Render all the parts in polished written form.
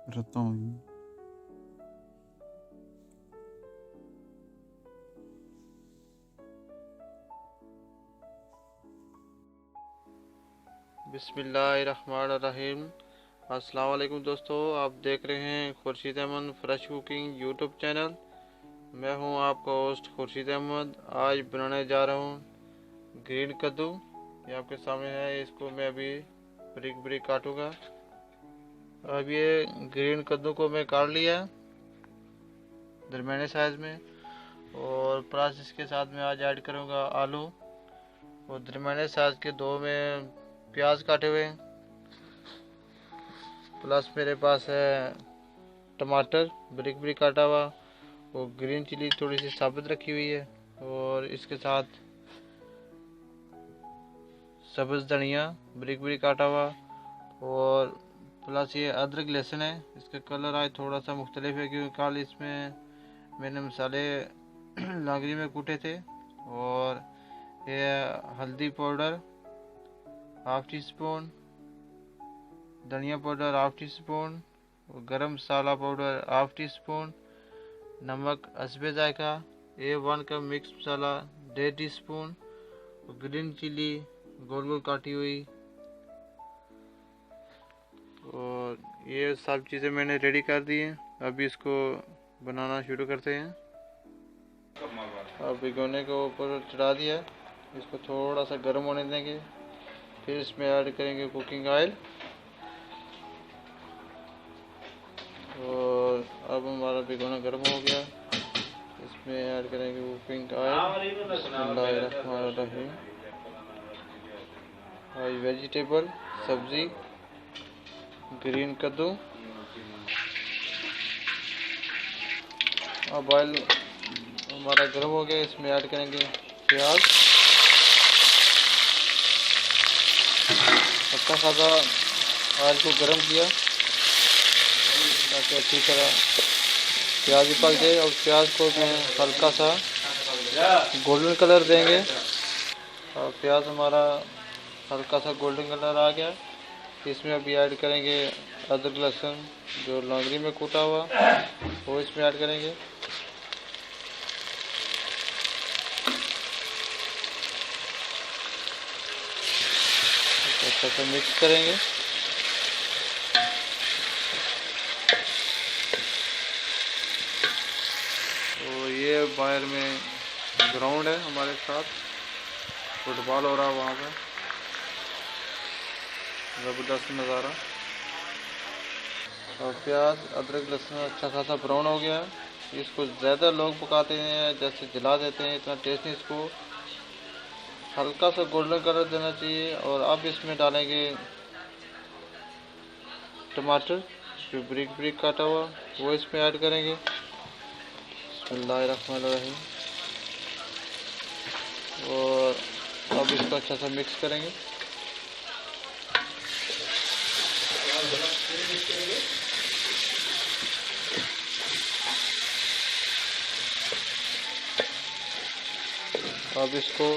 रतौई। बिस्मिल्लाहिर्रहमानिर्रहीम। अस्सलाम वालेकुम दोस्तों, आप देख रहे हैं Khurshid Ahmed fresh cooking YouTube channel. मैं हूं आपका होस्ट खुर्शीद अहमद। आज बनाने जा रहा हूं ग्रीन कद्दू। ये आपके सामने है। इसको मैं अभी ब्रिक ब्रिक काटूंगा। अब ये ग्रीन कद्दू को मैं काट लिया दरमियाने साइज में, और प्लस इसके साथ में आज ऐड करूंगा आलू, और दरमियाने साइज के दो में प्याज काटे हुए, प्लस मेरे पास है टमाटर ब्रिक ब्रिक काटा हुआ, और ग्रीन चिली थोड़ी सी साबुत रखी हुई है, और इसके साथ सब्ज़ धनिया ब्रिक ब्रिक काटा हुआ, और प्लस ये अदरक लहसुन है। इसका कलर आज थोड़ा सा मुख्तलिफ है क्योंकि कल इसमें मैंने मसाले लांगरी में कूटे थे। और ये हल्दी पाउडर हाफ टी स्पून, धनिया पाउडर हाफ टी स्पून, और गरम मसाला पाउडर हाफ टी स्पून, नमक हस्बे जायका, A1 का मिक्स मसाला 1.5 टी स्पून, और ग्रीन चिली गोल गोल काटी हुई। और ये सब चीज़ें मैंने रेडी कर दी हैं। अभी इसको बनाना शुरू करते हैं। अब भिगोने को ऊपर चढ़ा दिया, इसको थोड़ा सा गर्म होने देंगे। फिर इसमें ऐड करेंगे कुकिंग ऑयल, और अब हमारा भिगोना गर्म हो गया। इसमें ऐड करेंगे कुकिंग ऑयल। बिस्मिल्लाहिर्रहमानिर्रहीम। वेजिटेबल सब्जी ग्रीन कद्दू। अब ऑयल हमारा गर्म हो गया, इसमें ऐड करेंगे प्याज। अच्छा खासा ऑयल को गर्म किया ताकि अच्छी तरह प्याज भी पक जाए, और प्याज को मैं हल्का सा गोल्डन कलर देंगे। और प्याज हमारा हल्का सा गोल्डन कलर आ गया। इसमें अभी ऐड करेंगे अदरक लहसुन जो लौंगरी में कूटा हुआ, वो इसमें ऐड करेंगे। अच्छा से मिक्स करेंगे। तो ये बाहर में ग्राउंड है, हमारे साथ फुटबॉल हो रहा है वहाँ पे, ज़बरदस्त नज़ारा। और प्याज अदरक लहसुन अच्छा खासा ब्राउन हो गया। इसको ज़्यादा लोग पकाते हैं, जैसे जला देते हैं, इतना टेस्ट नहीं। इसको हल्का सा गोल्डन कलर देना चाहिए। और अब इसमें डालेंगे टमाटर जो ब्रिक ब्रिक काटा हुआ, वो इसमें ऐड करेंगे। बिस्मिल्लाहिर्रहमानिर्रहीम। और अब इसको अच्छा सा मिक्स करेंगे। अब इसको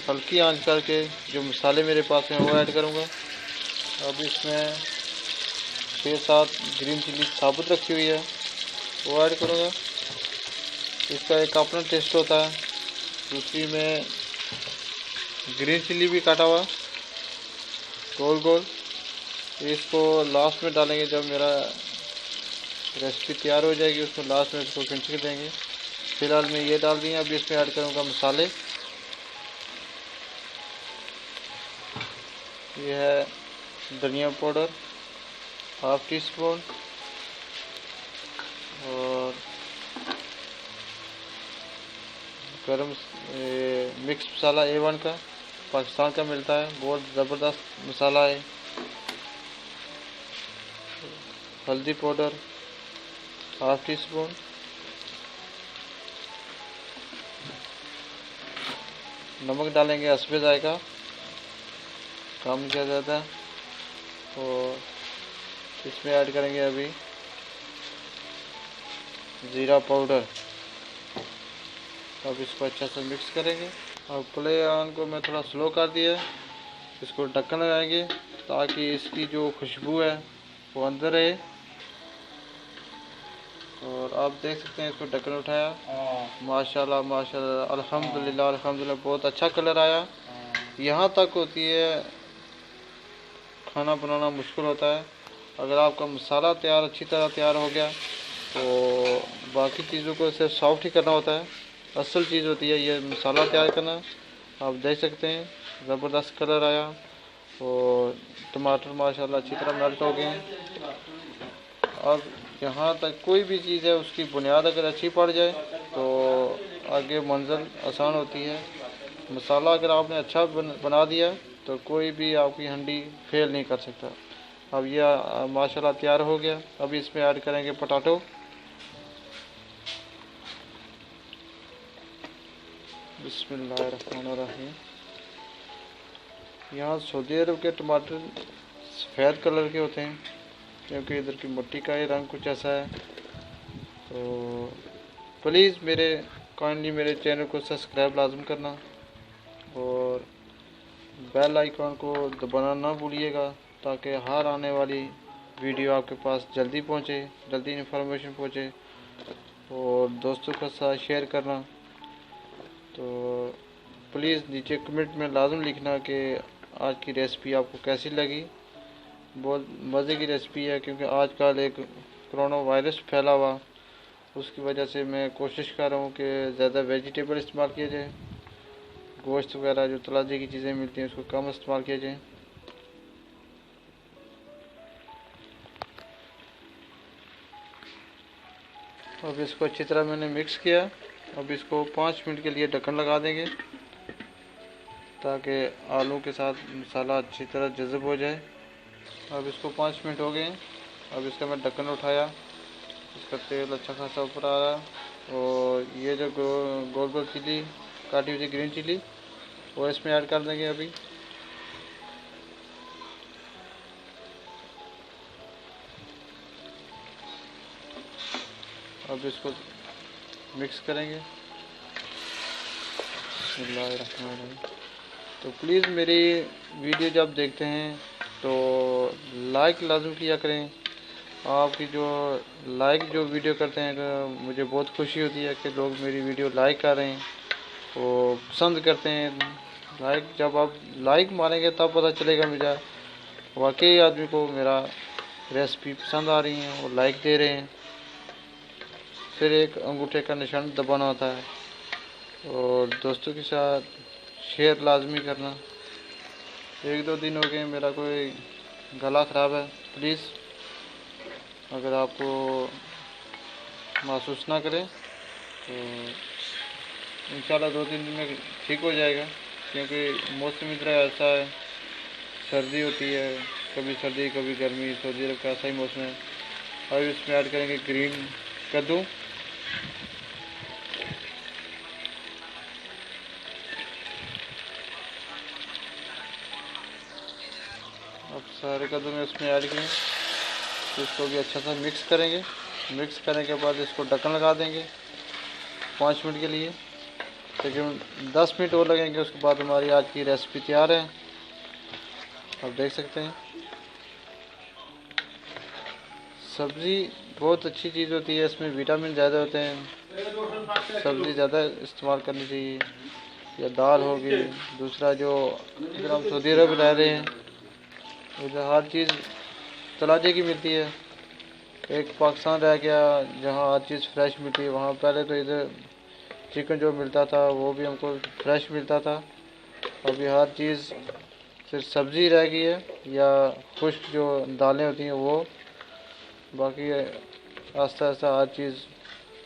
हल्की आंच करके जो मसाले मेरे पास हैं वो ऐड करूँगा। अब इसमें 6-7 ग्रीन चिली साबुत रखी हुई है, वो ऐड करूँगा। इसका एक अपना टेस्ट होता है। दूसरी में ग्रीन चिली भी काटा हुआ गोल गोल, इसको लास्ट में डालेंगे। जब मेरा रेसिपी तैयार हो जाएगी उसमें लास्ट में इसको फिनिश कर देंगे। फिलहाल मैं ये डाल दिए। अभी इसमें ऐड करूँगा मसाले। ये है धनिया पाउडर हाफ टी स्पून, और गरम मिक्स मसाला A1 का, पाकिस्तान का मिलता है, बहुत ज़बरदस्त मसाला है। हल्दी पाउडर हाफ टी स्पून, नमक डालेंगे हस्बे जायका, कम किया जाता है। और इसमें ऐड करेंगे अभी ज़ीरा पाउडर। अब इसको अच्छा से मिक्स करेंगे। और प्ले ऑन को मैं थोड़ा स्लो कर दिया। इसको ढक्कन लगाएंगे ताकि इसकी जो खुशबू है वो अंदर रहे। और आप देख सकते हैं इसको ढक्कन उठाया, माशाल्लाह माशाल्लाह, अल्हम्दुलिल्लाह अल्हम्दुलिल्लाह, बहुत अच्छा कलर आया। यहाँ तक होती है खाना बनाना मुश्किल होता है। अगर आपका मसाला तैयार अच्छी तरह तैयार हो गया तो बाकी चीज़ों को सिर्फ सॉफ्ट ही करना होता है। असल चीज़ होती है ये मसाला तैयार करना। आप देख सकते हैं ज़बरदस्त कलर आया और टमाटर माशाल्लाह अच्छी तरह मेल्ट हो गए हैं। अब यहाँ तक कोई भी चीज़ है उसकी बुनियाद अगर अच्छी पड़ जाए तो आगे मंजिल आसान होती है। मसाला अगर आपने अच्छा बना दिया तो कोई भी आपकी हंडी फेल नहीं कर सकता। अब ये माशाल्लाह तैयार हो गया। अभी इसमें ऐड करेंगे पोटैटो। बिस्मिल्लाहिर्रहमानिर्रहीम। यहाँ सऊदी अरब के टमाटर सफ़ेद कलर के होते हैं क्योंकि इधर की मिट्टी का ही रंग कुछ ऐसा है। तो प्लीज़ काइंडली मेरे चैनल को सब्सक्राइब लाजम करना और बेल आइकॉन को दबाना ना भूलिएगा ताकि हर आने वाली वीडियो आपके पास जल्दी पहुंचे, जल्दी इन्फॉर्मेशन पहुंचे। और दोस्तों के साथ शेयर करना। तो प्लीज़ नीचे कमेंट में लाजम लिखना कि आज की रेसिपी आपको कैसी लगी। बहुत मज़े की रेसिपी है क्योंकि आजकल एक कोरोना वायरस फैला हुआ, उसकी वजह से मैं कोशिश कर रहा हूँ कि ज़्यादा वेजिटेबल इस्तेमाल किया जाए। गोश्त वगैरह जो तलाजे की चीज़ें मिलती हैं उसको कम इस्तेमाल किया जाए। अब इसको अच्छी तरह मैंने मिक्स किया। अब इसको 5 मिनट के लिए ढक्कन लगा देंगे ताकि आलू के साथ मसाला अच्छी तरह जज़ब हो जाए। अब इसको 5 मिनट हो गए। अब इसका मैं ढक्कन उठाया, इसका तेल अच्छा खासा ऊपर आ रहा है और ये जो गोल गोल चिली काटी हुई ग्रीन चिली वो इसमें ऐड कर देंगे अभी। अब इसको मिक्स करेंगे। तो प्लीज़ मेरी वीडियो जब देखते हैं तो लाइक लाजम किया करें। आपकी जो जो वीडियो करते हैं तो मुझे बहुत खुशी होती है कि लोग मेरी वीडियो लाइक कर रहे हैं, वो पसंद करते हैं। जब आप लाइक मारेंगे तब पता चलेगा मुझे वाकई आदमी को मेरा रेसिपी पसंद आ रही है और लाइक दे रहे हैं। फिर एक अंगूठे का निशान दबाना होता है और दोस्तों के साथ शेयर लाजमी करना। 1-2 दिन हो गए मेरा कोई गला ख़राब है। प्लीज़ अगर आपको महसूस ना करें तो इंशाल्लाह 2-3 दिन में ठीक हो जाएगा क्योंकि मौसम इधर ऐसा है, सर्दी होती है, कभी सर्दी कभी गर्मी। सऊदी अरब का ऐसा ही मौसम है। अब इसमें ऐड करेंगे ग्रीन कद्दू। अब सारे कद्दू में इसमें ऐड करें तो इसको भी अच्छा सा मिक्स करेंगे। मिक्स करने के बाद इसको ढक्कन लगा देंगे 5 मिनट के लिए। तकरीबन 10 मिनट और लगेंगे, उसके बाद हमारी आज की रेसिपी तैयार है। आप देख सकते हैं सब्ज़ी बहुत अच्छी चीज़ होती है, इसमें विटामिन ज़्यादा होते हैं। सब्ज़ी ज़्यादा इस्तेमाल करनी चाहिए, या दाल होगी। दूसरा जो अगर हम सऊदी अरब रह रहे हैं उधर हर चीज़ तलाजे की मिलती है। एक पाकिस्तान रह गया जहाँ हर चीज़ फ्रेश मिलती है। वहाँ पहले तो इधर चिकन जो मिलता था वो भी हमको फ्रेश मिलता था। अभी हर चीज़ सिर्फ सब्ज़ी रह गई है या खुश्क जो दालें होती हैं वो। बाकी आस्ता आस्ता हर चीज़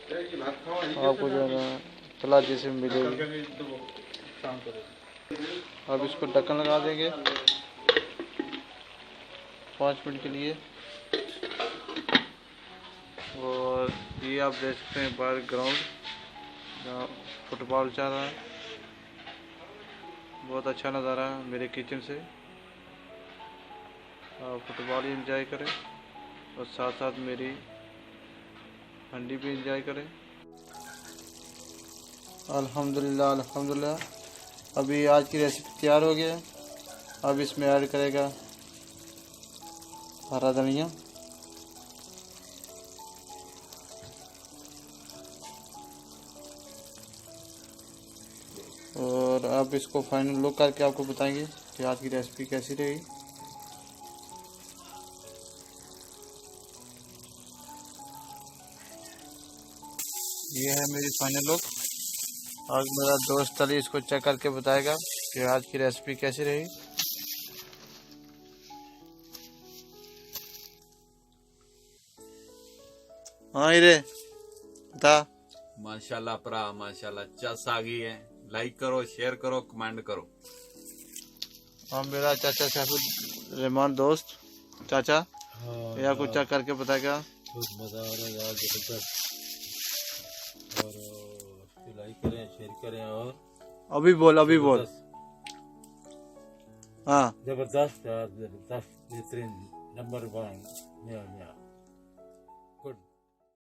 आपको जो है ना तलाजे से मिलेगी। अब इसको ढक्कन लगा देंगे 5 मिनट के लिए। और ये आप देख सकते हैं बाहर ग्राउंड जहाँ फुटबॉल चल रहा है। बहुत अच्छा नज़ारा है मेरे किचन से। आप फुटबॉल ही एंजॉय करें और साथ साथ मेरी हंडी भी एंजॉय करें। अल्हम्दुलिल्लाह अल्हम्दुलिल्लाह। अभी आज की रेसिपी तैयार हो गया है। अब इसमें ऐड करेगा हरा धनिया। और अब इसको फाइनल लुक करके आपको बताएंगे कि आज की रेसिपी कैसी रही। ये है मेरी फाइनल लुक। आज मेरा दोस्त अली इसको चेक करके बताएगा कि आज की रेसिपी कैसी रही। हाँ रे बता। माशाल्लाह प्रा माशाल्लाह चस आ गई है। लाइक करो, शेयर करो, कमेंट करो। और मेरा चाचा सैफुर रहमान दोस्त चाचा या कुछ चेक करके बताएगा। बहुत मज़ा आ रहा है यार, जबरदस्त। और लाइक करें, शेयर करें और अभी बोल हाँ जबरदस्त यार, जबरदस्त, बेहतरीन, नंबर 1।